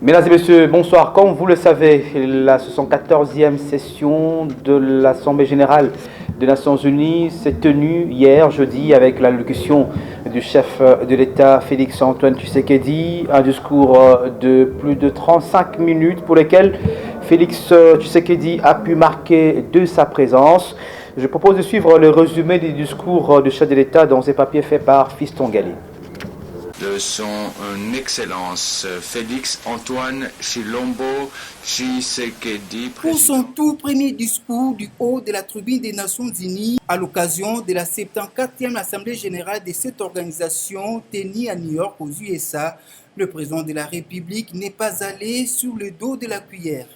Mesdames et messieurs, bonsoir. Comme vous le savez, la 74e session de l'Assemblée générale des Nations unies s'est tenue hier, jeudi, avec l'allocution du chef de l'État, Félix-Antoine Tshisekedi, un discours de plus de 35 minutes pour lequel Félix Tshisekedi a pu marquer de sa présence. Je propose de suivre le résumé du discours du chef de l'État dans ces papiers faits par Fiston Gali. De son Excellence Félix-Antoine Tshilombo Tshisekedi. Pour son tout premier discours du haut de la tribune des Nations Unies à l'occasion de la 74e Assemblée générale de cette organisation tenue à New York aux USA, le président de la République n'est pas allé sur le dos de la cuillère.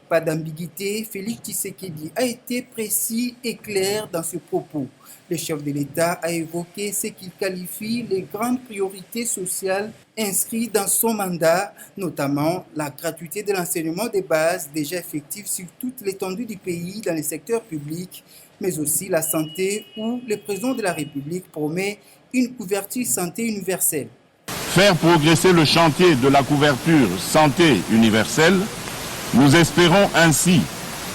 Pas d'ambiguïté, Félix Tshisekedi a été précis et clair dans ses propos. Le chef de l'État a évoqué ce qu'il qualifie les grandes priorités sociales inscrites dans son mandat, notamment la gratuité de l'enseignement de base déjà effectif sur toute l'étendue du pays dans le secteur public, mais aussi la santé où le président de la République promet une couverture santé universelle. Faire progresser le chantier de la couverture santé universelle, nous espérons ainsi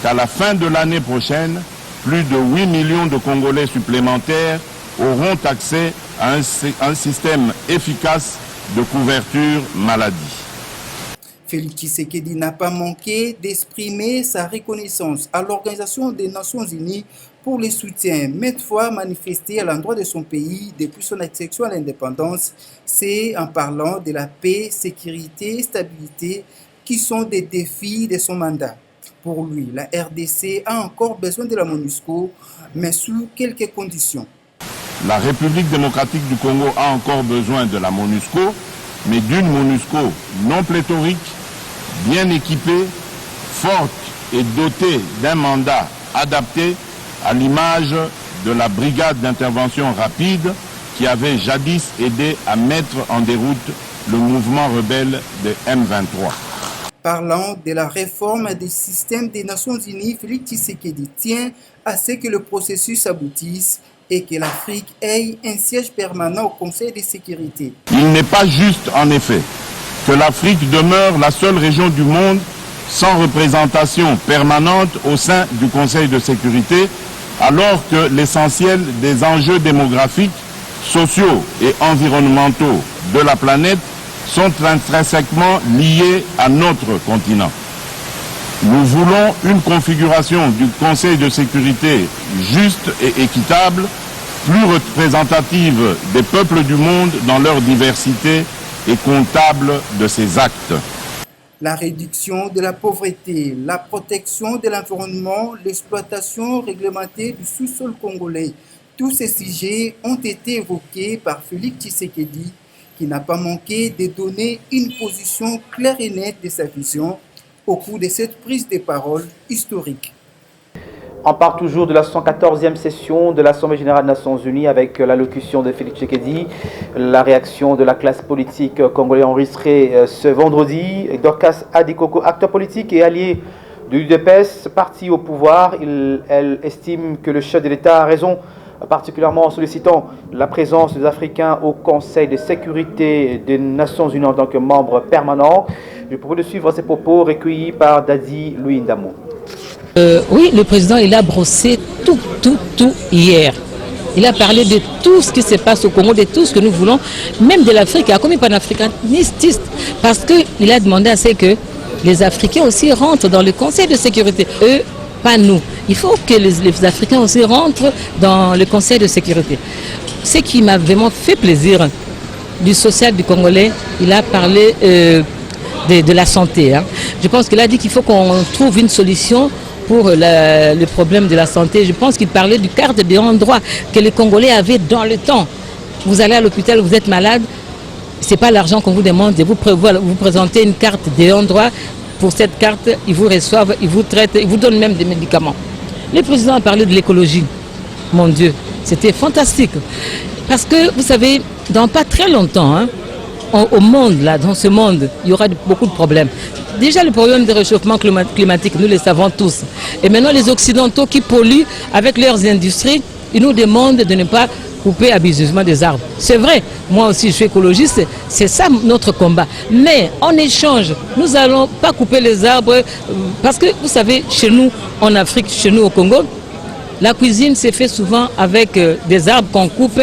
qu'à la fin de l'année prochaine, plus de 8 millions de Congolais supplémentaires auront accès à un système efficace de couverture maladie. Félix Tshisekedi n'a pas manqué d'exprimer sa reconnaissance à l'Organisation des Nations Unies pour le soutien maintes fois manifesté à l'endroit de son pays depuis son accession à l'indépendance. C'est en parlant de la paix, sécurité et stabilité qui sont des défis de son mandat. Pour lui, la RDC a encore besoin de la MONUSCO, mais sous quelques conditions. La République démocratique du Congo a encore besoin de la MONUSCO, mais d'une MONUSCO non pléthorique, bien équipée, forte et dotée d'un mandat adapté à l'image de la brigade d'intervention rapide qui avait jadis aidé à mettre en déroute le mouvement rebelle de M23. Parlant de la réforme du système des Nations Unies, Félix Tshisekedi tient à ce que le processus aboutisse et que l'Afrique ait un siège permanent au Conseil de sécurité. Il n'est pas juste, en effet, que l'Afrique demeure la seule région du monde sans représentation permanente au sein du Conseil de sécurité, alors que l'essentiel des enjeux démographiques, sociaux et environnementaux de la planète sont intrinsèquement liés à notre continent. Nous voulons une configuration du Conseil de sécurité juste et équitable, plus représentative des peuples du monde dans leur diversité et comptable de ses actes. La réduction de la pauvreté, la protection de l'environnement, l'exploitation réglementée du sous-sol congolais, tous ces sujets ont été évoqués par Félix Tshisekedi, qui n'a pas manqué de donner une position claire et nette de sa vision au cours de cette prise de parole historique. On part toujours de la 114e session de l'Assemblée générale des Nations unies avec l'allocution de Félix Tshisekedi, la réaction de la classe politique congolaise enregistrée ce vendredi. Dorcas Adikoko, acteur politique et allié de l'UDPS, parti au pouvoir, elle estime que le chef de l'État a raison, particulièrement en sollicitant la présence des Africains au Conseil de sécurité des Nations Unies en tant que membre permanent. Je propose de suivre ces propos recueillis par Dadi Louis Ndamo. Oui, le président, il a brossé tout hier. Il a parlé de tout ce qui se passe au Congo, de tout ce que nous voulons, même de l'Afrique. Il a commis panafricaniste parce qu'il a demandé à ce que les Africains aussi rentrent dans le Conseil de sécurité. Eux, pas nous. Il faut que les Africains aussi rentrent dans le Conseil de sécurité. Ce qui m'a vraiment fait plaisir du social du Congolais, il a parlé de la santé. Hein. Je pense qu'il a dit qu'il faut qu'on trouve une solution pour le problème de la santé. Je pense qu'il parlait du carte de droit que les Congolais avaient dans le temps. Vous allez à l'hôpital, vous êtes malade, ce n'est pas l'argent qu'on vous demande, vous présentez une carte de droit. Pour cette carte, ils vous reçoivent, ils vous traitent, ils vous donnent même des médicaments. Le président a parlé de l'écologie. Mon Dieu, c'était fantastique. Parce que, vous savez, dans pas très longtemps, hein, au monde, là, dans ce monde, il y aura beaucoup de problèmes. Déjà, le problème du réchauffement climatique, nous le savons tous. Et maintenant, les Occidentaux qui polluent avec leurs industries, ils nous demandent de ne pas couper abusivement des arbres. C'est vrai, moi aussi je suis écologiste, c'est ça notre combat. Mais en échange, nous n'allons pas couper les arbres parce que vous savez, chez nous en Afrique, chez nous au Congo, la cuisine s'est fait souvent avec des arbres qu'on coupe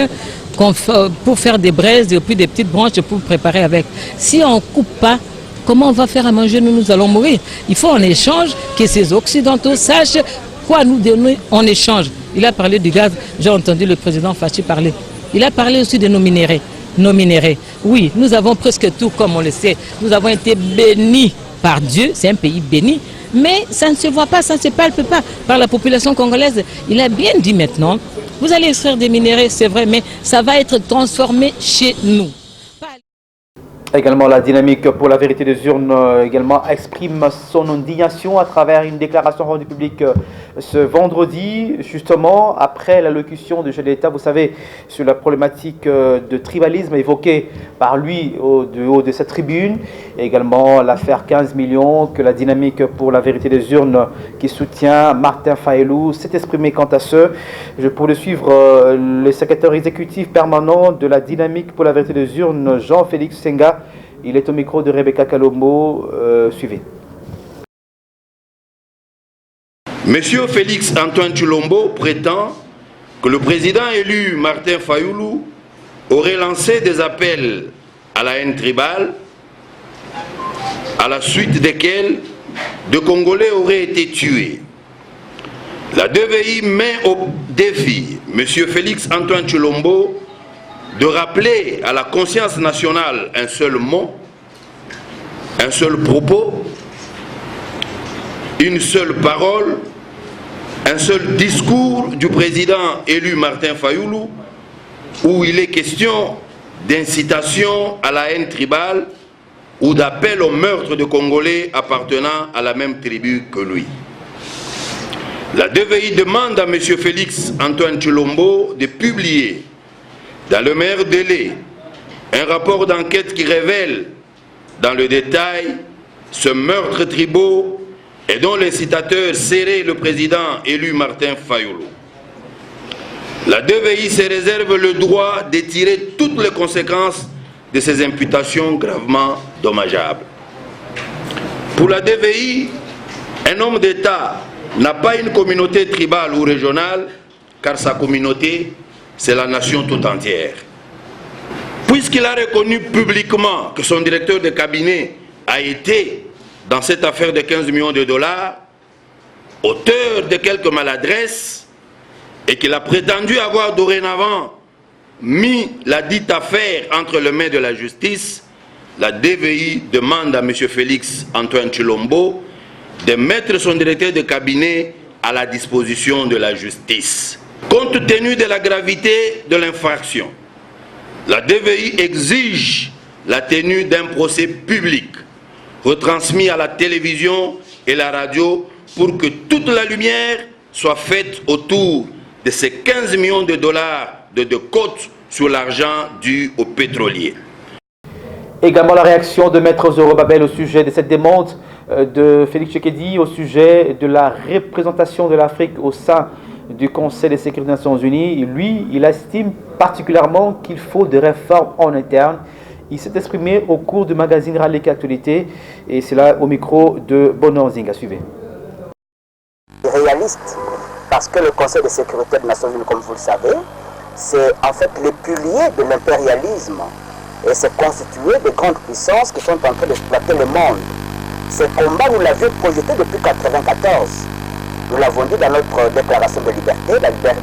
pour faire des braises et puis des petites branches pour préparer avec. Si on ne coupe pas, comment on va faire à manger? Nous allons mourir. Il faut en échange que ces Occidentaux sachent quoi nous donner en échange. Il a parlé du gaz, j'ai entendu le président Fachi parler. Il a parlé aussi de nos minéraux. Nos minéraux. Oui, nous avons presque tout, comme on le sait. Nous avons été bénis par Dieu, c'est un pays béni. Mais ça ne se voit pas, ça ne se palpe pas par la population congolaise. Il a bien dit maintenant, vous allez extraire des minéraux, c'est vrai, mais ça va être transformé chez nous. Également, la dynamique pour la vérité des urnes également exprime son indignation à travers une déclaration rendue publique ce vendredi, justement après l'allocution du chef d'État, vous savez, sur la problématique de tribalisme évoquée par lui au haut de cette tribune. Et également l'affaire 15 millions que la dynamique pour la vérité des urnes qui soutient Martin Fayulu s'est exprimé quant à ce. Je pourrais suivre le secrétaire exécutif permanent de la dynamique pour la vérité des urnes, Jean-Félix Senga. Il est au micro de Rebecca Kalombo. Suivez. Monsieur Félix Antoine Tshilombo prétend que le président élu Martin Fayulu aurait lancé des appels à la haine tribale, à la suite desquels deux Congolais auraient été tués. La DVI met au défi Monsieur Félix Antoine Tshilombo de rappeler à la conscience nationale un seul mot, un seul propos, une seule parole, un seul discours du président élu Martin Fayulu, où il est question d'incitation à la haine tribale ou d'appel au meurtre de Congolais appartenant à la même tribu que lui. La DVI demande à M. Félix Antoine Tshilombo de publier dans le meilleur délai un rapport d'enquête qui révèle dans le détail ce meurtre tribal et dont l'incitateur serait le président élu Martin Fayulu. La DVI se réserve le droit de tirer toutes les conséquences de ces imputations gravement dommageables. Pour la DVI, un homme d'État n'a pas une communauté tribale ou régionale, car sa communauté, c'est la nation tout entière. Puisqu'il a reconnu publiquement que son directeur de cabinet a été, dans cette affaire de 15 millions de dollars, auteur de quelques maladresses, et qu'il a prétendu avoir dorénavant mis la dite affaire entre les mains de la justice, la DVI demande à M. Félix Antoine Tshilombo de mettre son directeur de cabinet à la disposition de la justice. Compte tenu de la gravité de l'infraction, la DVI exige la tenue d'un procès public retransmis à la télévision et la radio pour que toute la lumière soit faite autour de ces 15 millions de dollars de côtes sur l'argent dû aux pétroliers. Également la réaction de Maître Zorobabel au sujet de cette demande de Félix Tshisekedi au sujet de la représentation de l'Afrique au sein du Conseil de sécurité des Nations Unies. Lui, il estime particulièrement qu'il faut des réformes en interne. Il s'est exprimé au cours du magazine Raleki Actualité et c'est là au micro de Bonanzinga. Suivez. Réaliste, parce que le Conseil de sécurité des Nations Unies, comme vous le savez, c'est en fait le pilier de l'impérialisme et c'est constitué de grandes puissances qui sont en train d'exploiter le monde. Ce combat, nous l'avions projeté depuis 1994. Nous l'avons dit dans notre déclaration de liberté,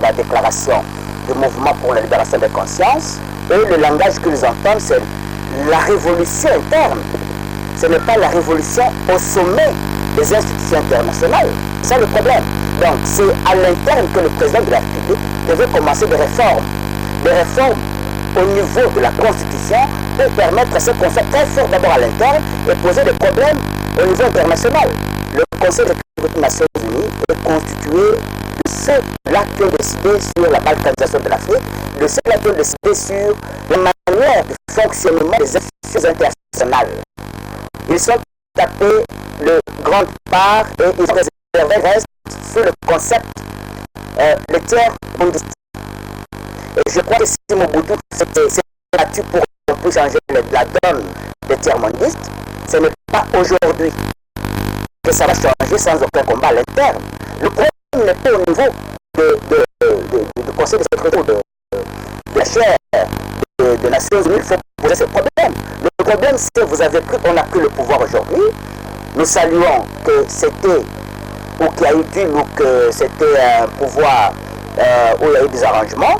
la déclaration du mouvement pour la libération des consciences, et le langage qu'ils entendent, c'est la révolution interne. Ce n'est pas la révolution au sommet des institutions internationales. C'est ça le problème. Donc c'est à l'interne que le président de la République devait commencer des réformes au niveau de la Constitution pour permettre à ce qu'on soit très fort d'abord à l'interne et poser des problèmes au niveau international. Le Conseil de sécurité des Nations Unies est constitué de ceux-là qui ont décidé sur la balkanisation de l'Afrique, de ceux-là qui ont décidé sur la manière de fonctionnement des institutions internationales. Ils sont tapés de grande part et ils sont réservés restent sur le concept le tiers mondiste. Et je crois que si Mobutu s'est battu pour changer la donne des tiers-mondistes, ce n'est pas aujourd'hui que ça va changer sans aucun combat à l'interne. Le problème n'est pas au niveau du Conseil de sécurité ou de la chaire des Nations Unies. Il faut poser ce problème. Le problème, c'est que vous avez pris, on a pris le pouvoir aujourd'hui. Nous saluons que c'était, ou qu'il y a eu du, ou que c'était un pouvoir où il y a eu des arrangements,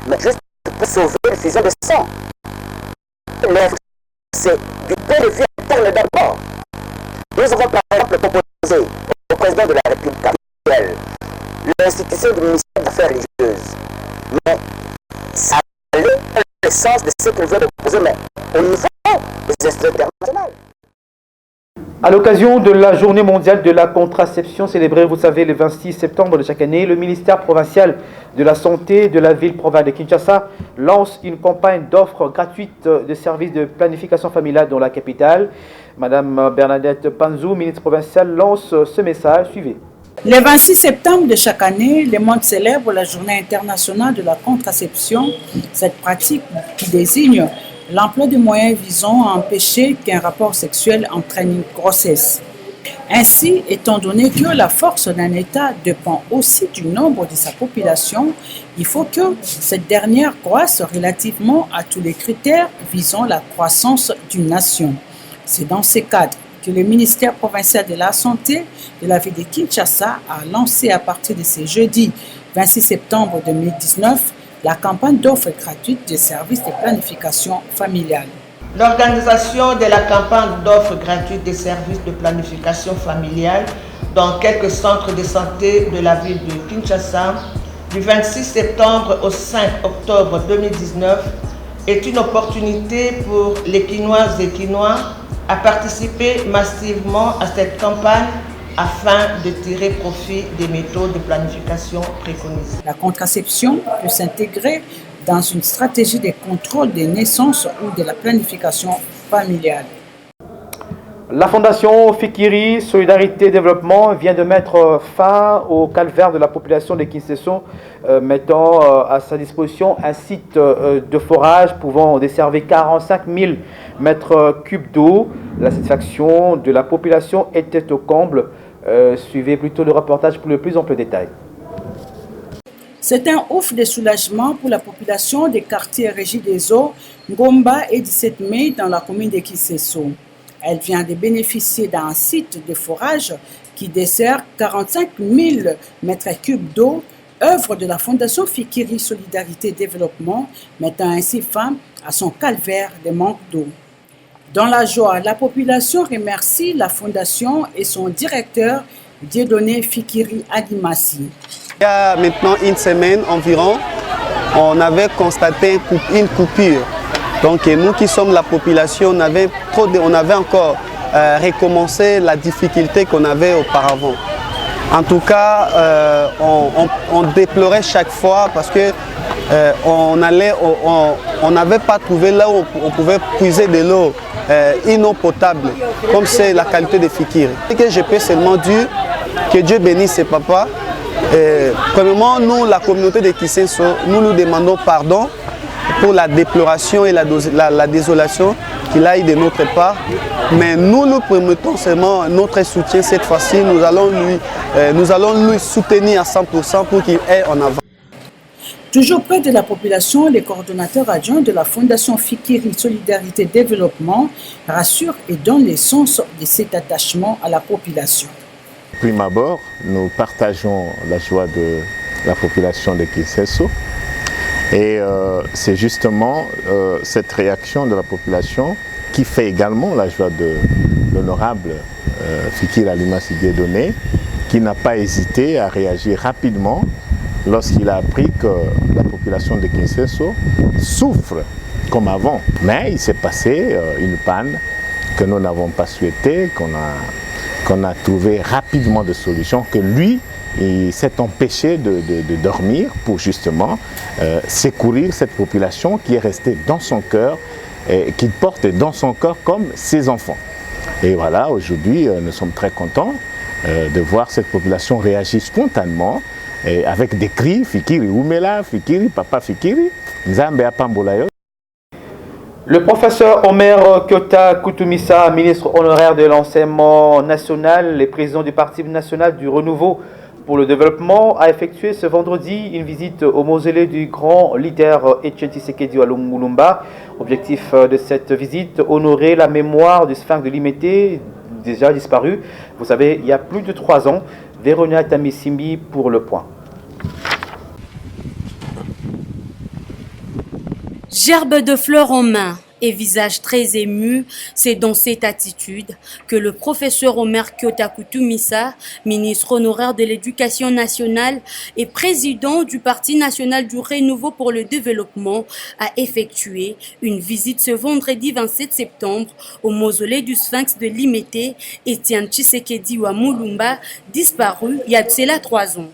mais juste pour sauver une fusion de sang. C'est du point de vue interne d'abord. Nous avons par exemple proposé au président de la République actuelle l'institution du ministère des Affaires religieuses. Mais ça allait dans le sens de ce qu'il veut proposer, mais au niveau des institutions internationales. À l'occasion de la journée mondiale de la contraception célébrée, vous savez, le 26 septembre de chaque année, le ministère provincial de la Santé de la ville-province de Kinshasa lance une campagne d'offres gratuites de services de planification familiale dans la capitale. Madame Bernadette Panzou, ministre provinciale, lance ce message. Suivez. Le 26 septembre de chaque année, le monde célèbre la journée internationale de la contraception. Cette pratique qui désigne l'emploi de moyens visant à empêcher qu'un rapport sexuel entraîne une grossesse. Ainsi, étant donné que la force d'un État dépend aussi du nombre de sa population, il faut que cette dernière croisse relativement à tous les critères visant la croissance d'une nation. C'est dans ce cadre que le ministère provincial de la Santé de la ville de Kinshasa a lancé à partir de ce jeudi 26 septembre 2019 la campagne d'offres gratuites de services de planification familiale. L'organisation de la campagne d'offres gratuites de services de planification familiale dans quelques centres de santé de la ville de Kinshasa du 26 septembre au 5 octobre 2019 est une opportunité pour les Kinoises et Kinois à participer massivement à cette campagne afin de tirer profit des méthodes de planification préconisées. La contraception peut s'intégrer dans une stratégie de contrôle des naissances ou de la planification familiale. La Fondation Fikiri Solidarité Développement vient de mettre fin au calvaire de la population de Kinshasa, mettant à sa disposition un site de forage pouvant desservir 45 000 mètres cubes d'eau. La satisfaction de la population était au comble. Suivez plutôt le reportage pour le plus ample détail. C'est un ouf de soulagement pour la population des quartiers régis des eaux, Ngomba et 17 mai dans la commune de Kinshasa. Elle vient de bénéficier d'un site de forage qui dessert 45 000 mètres cubes d'eau, œuvre de la Fondation Fikiri Solidarité Développement, mettant ainsi fin à son calvaire de manque d'eau. Dans la joie, la population remercie la Fondation et son directeur, Dieudonné Fikiri Adimassi. Il y a maintenant une semaine environ, on avait constaté une coupure. Donc nous qui sommes la population, on avait encore recommencé la difficulté qu'on avait auparavant. En tout cas, on déplorait chaque fois parce que on n'avait pas trouvé là où on pouvait puiser de l'eau, une eau potable, comme c'est la qualité de Fikiri. Ce que je peux seulement dire, que Dieu bénisse ses papas. Premièrement, nous, la communauté de Kinshasa, nous demandons pardon pour la déploration et la désolation qu'il a eu de notre part. Mais nous promettons seulement notre soutien cette fois-ci. Nous allons lui soutenir à 100% pour qu'il aille en avant. Toujours près de la population, les coordonnateurs adjoints de la Fondation Fikiri Solidarité Développement rassurent et donnent le sens de cet attachement à la population. Prime abord, nous partageons la joie de la population de Kinshasa. Et c'est justement cette réaction de la population qui fait également la joie de l'honorable Fikiri Adimassi Dieudonné, qui n'a pas hésité à réagir rapidement lorsqu'il a appris que la population de Kinshasa souffre comme avant. Mais il s'est passé une panne que nous n'avons pas souhaitée, qu'on a trouvé rapidement de solutions, que lui, il s'est empêché de dormir pour justement secourir cette population qui est restée dans son cœur, et qu'il porte dans son cœur comme ses enfants. Et voilà, aujourd'hui, nous sommes très contents de voir cette population réagir spontanément Et avec des cris, Fikiri Oumela, Fikiri, Papa Fikiri, Nzambe Apambolayo. Le professeur Omer Kyota Koutoumissa, ministre honoraire de l'enseignement national et président du Parti national du renouveau pour le développement, a effectué ce vendredi une visite au mausolée du grand leader Etienne Tshisekedi à Lumumba. Objectif de cette visite, honorer la mémoire du sphinx de Limete, déjà disparu, vous savez, il y a plus de 3 ans. Véronia Tamissimbi pour Le Point. Gerbe de fleurs en main et visage très ému, c'est dans cette attitude que le professeur Omer Kyota Koutoumissa, ministre honoraire de l'Éducation nationale et président du Parti national du renouveau pour le développement, a effectué une visite ce vendredi 27 septembre au mausolée du sphinx de Limete, Etienne Tshisekedi wa Mulumba, disparu il y a de cela 3 ans.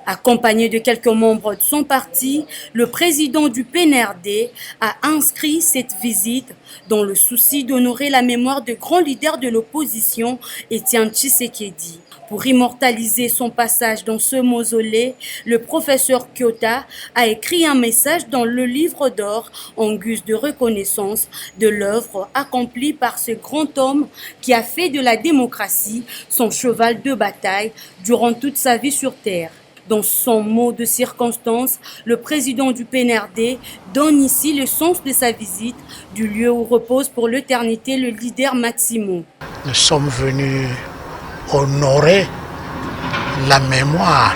Accompagné de quelques membres de son parti, le président du PNRD a inscrit cette visite dans le souci d'honorer la mémoire de grands leaders de l'opposition, Etienne Tshisekedi. Pour immortaliser son passage dans ce mausolée, le professeur Kyota a écrit un message dans le livre d'or en guise de reconnaissance de l'œuvre accomplie par ce grand homme qui a fait de la démocratie son cheval de bataille durant toute sa vie sur Terre. Dans son mot de circonstance, le président du PNRD donne ici le sens de sa visite du lieu où repose pour l'éternité le leader Maximo. Nous sommes venus honorer la mémoire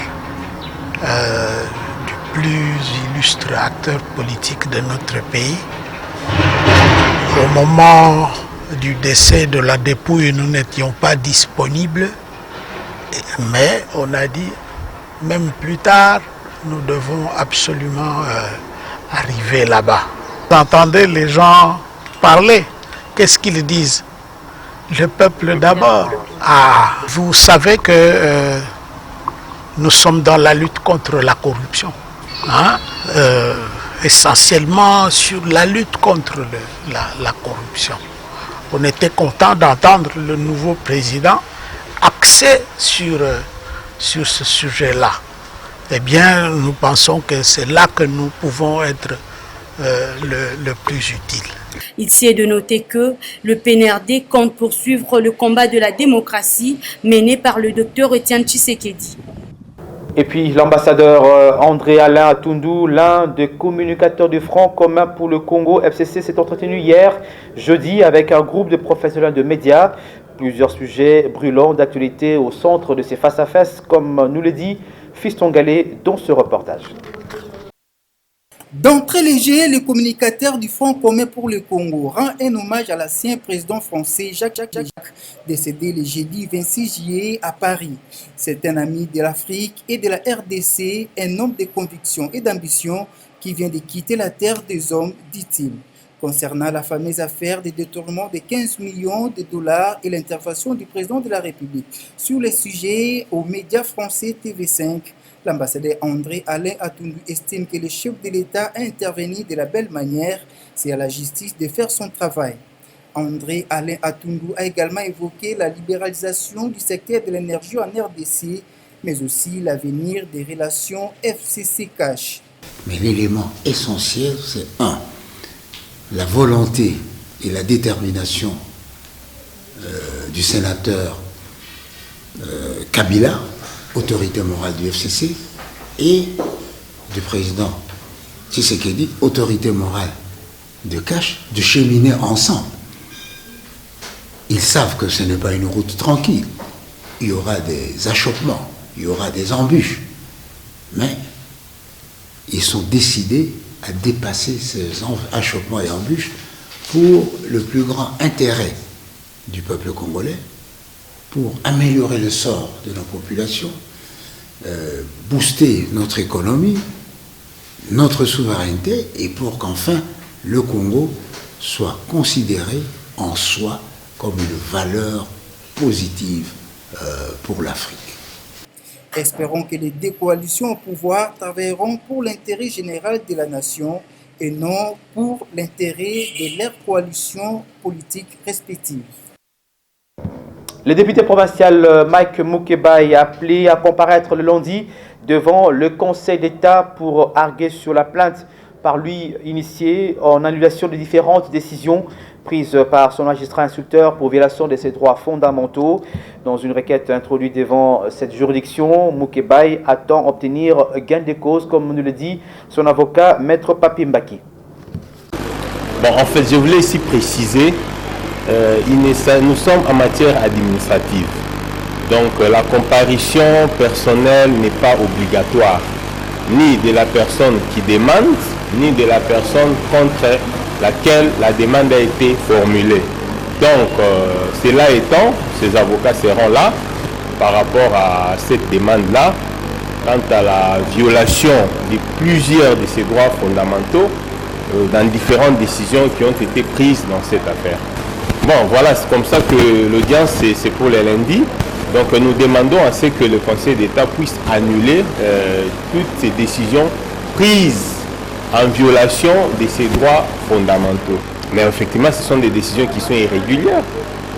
du plus illustre acteur politique de notre pays. Au moment du décès de la dépouille, nous n'étions pas disponibles, mais on a dit même plus tard, nous devons absolument arriver là-bas. Vous entendez les gens parler, qu'est-ce qu'ils disent? Le peuple d'abord. Ah, vous savez que nous sommes dans la lutte contre la corruption. Hein? Essentiellement sur la lutte contre la corruption. On était content d'entendre le nouveau président axé sur ce sujet-là. Eh bien, nous pensons que c'est là que nous pouvons être le plus utile. Il est de noter que le PNRD compte poursuivre le combat de la démocratie mené par le docteur Etienne Tshisekedi. Et puis l'ambassadeur André Alain Atundu, l'un des communicateurs du Front commun pour le Congo, FCC, s'est entretenu hier, jeudi, avec un groupe de professionnels de médias. Plusieurs sujets brûlants d'actualité au centre de ces face-à-face, comme nous le dit Fiston Gallet dans ce reportage. D'entrée léger, le communicateur du Front commun pour le Congo rend un hommage à l'ancien président français Jacques Chirac, décédé le jeudi 26 juillet à Paris. C'est un ami de l'Afrique et de la RDC, un homme de conviction et d'ambition qui vient de quitter la terre des hommes, dit-il. Concernant la fameuse affaire de détournement de 15 millions de dollars et l'intervention du président de la République sur le sujet aux médias français TV5, l'ambassadeur André Alain Atundu estime que le chef de l'État a intervenu de la belle manière. C'est à la justice de faire son travail. André Alain Atundu a également évoqué la libéralisation du secteur de l'énergie en RDC, mais aussi l'avenir des relations FCC-Cash. Mais l'élément essentiel, c'est la volonté et la détermination du sénateur Kabila, autorité morale du FCC, et du président Tshisekedi, autorité morale de Cash, de cheminer ensemble. Ils savent que ce n'est pas une route tranquille. Il y aura des achoppements, il y aura des embûches, mais ils sont décidés à dépasser ces achoppements et embûches pour le plus grand intérêt du peuple congolais, pour améliorer le sort de nos populations, booster notre économie, notre souveraineté, et pour qu'enfin le Congo soit considéré en soi comme une valeur positive pour l'Afrique. Espérons que les deux coalitions au pouvoir travailleront pour l'intérêt général de la nation et non pour l'intérêt de leurs coalitions politiques respectives. Le député provincial Mike Mukebai a appelé à comparaître le lundi devant le Conseil d'État pour arguer sur la plainte par lui initiée en annulation de différentes décisions prises par son magistrat instructeur pour violation de ses droits fondamentaux. Dans une requête introduite devant cette juridiction, Mukebai attend obtenir gain de cause, comme nous le dit son avocat, Maître Papi Mbaki. Bon, en fait, je voulais ici préciser, nous sommes en matière administrative. Donc la comparution personnelle n'est pas obligatoire, ni de la personne qui demande, ni de la personne contre laquelle la demande a été formulée. Donc, cela étant, ces avocats seront là par rapport à cette demande-là, quant à la violation de plusieurs de ces droits fondamentaux dans différentes décisions qui ont été prises dans cette affaire. Bon, voilà, c'est comme ça que l'audience, c'est pour les lundis. Donc, nous demandons à ce que le Conseil d'État puisse annuler toutes ces décisions prises en violation de ses droits fondamentaux. Mais effectivement, ce sont des décisions qui sont irrégulières.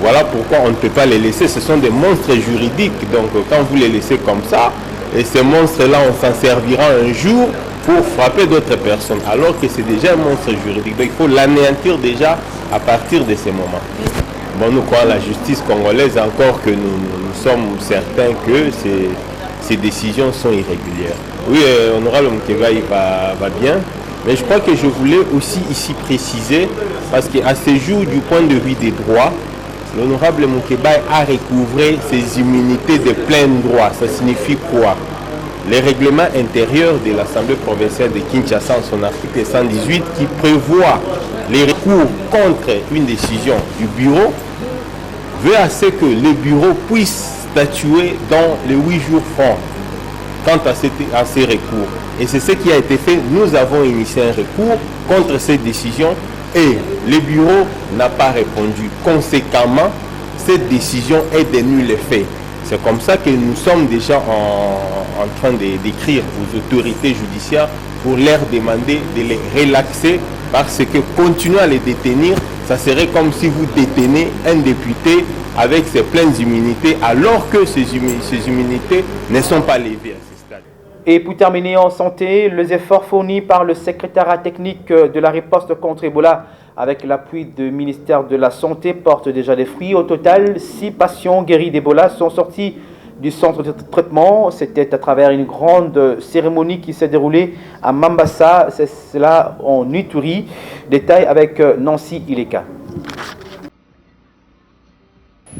Voilà pourquoi on ne peut pas les laisser. Ce sont des monstres juridiques. Donc quand vous les laissez comme ça, et ces monstres-là, on s'en servira un jour pour frapper d'autres personnes. Alors que c'est déjà un monstre juridique. Donc il faut l'anéantir déjà à partir de ces moments. Bon, nous croyons à la justice congolaise, encore que nous sommes certains que ces décisions sont irrégulières. Oui, honorable Mukebai va bien. Mais je crois que je voulais aussi ici préciser, parce qu'à ce jour, du point de vue des droits, l'honorable Mukebai a recouvré ses immunités de plein droit. Ça signifie quoi? Les règlements intérieurs de l'Assemblée provinciale de Kinshasa, en son article 118, qui prévoit les recours contre une décision du bureau, veut à ce que le bureau puisse statuer dans les 8 jours francs quant à ces recours. Et c'est ce qui a été fait. Nous avons initié un recours contre cette décision et le bureau n'a pas répondu. Conséquemment, cette décision est de nul effet. C'est comme ça que nous sommes déjà en train d'écrire aux autorités judiciaires pour leur demander de les relaxer, parce que continuer à les détenir, ça serait comme si vous détenez un député avec ses pleines immunités, alors que ces immunités ne sont pas levées. Et pour terminer en santé, les efforts fournis par le secrétariat technique de la riposte contre Ebola avec l'appui du ministère de la Santé portent déjà des fruits. Au total, 6 patients guéris d'Ebola sont sortis du centre de traitement. C'était à travers une grande cérémonie qui s'est déroulée à Mambasa, c'est cela en Ituri. Détail avec Nancy Ileka.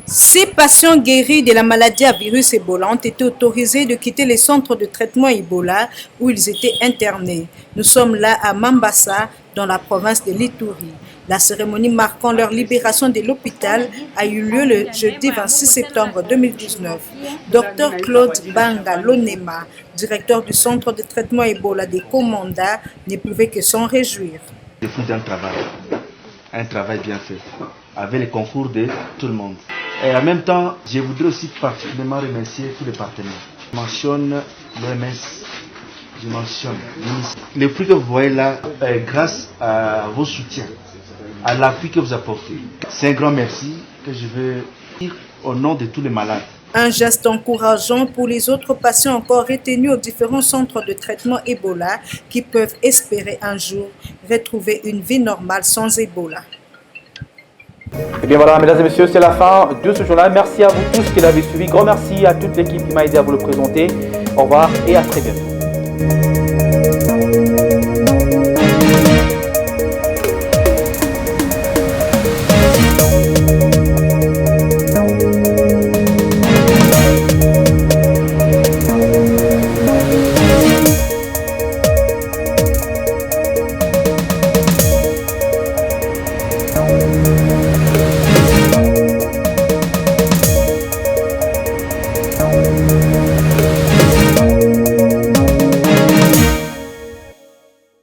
6 patients guéris de la maladie à virus Ebola ont été autorisés de quitter les centres de traitement Ebola où ils étaient internés. Nous sommes là à Mambasa, dans la province de l'Ituri. La cérémonie marquant leur libération de l'hôpital a eu lieu le jeudi 26 septembre 2019. Dr Claude Banga Lonema, directeur du centre de traitement Ebola des Komanda, ne pouvait que s'en réjouir. Je fais un travail bien fait, avec le concours de tout le monde. Et en même temps, je voudrais aussi particulièrement remercier tous les partenaires. Je mentionne l'OMS, je mentionne l'UNICEF. Les fruits que vous voyez là, grâce à vos soutiens, à l'appui que vous apportez. C'est un grand merci que je veux dire au nom de tous les malades. Un geste encourageant pour les autres patients encore retenus aux différents centres de traitement Ebola qui peuvent espérer un jour retrouver une vie normale sans Ebola. Et bien voilà, mesdames et messieurs, c'est la fin de ce journal. Merci à vous tous qui l'avez suivi. Grand merci à toute l'équipe qui m'a aidé à vous le présenter. Au revoir et à très bientôt.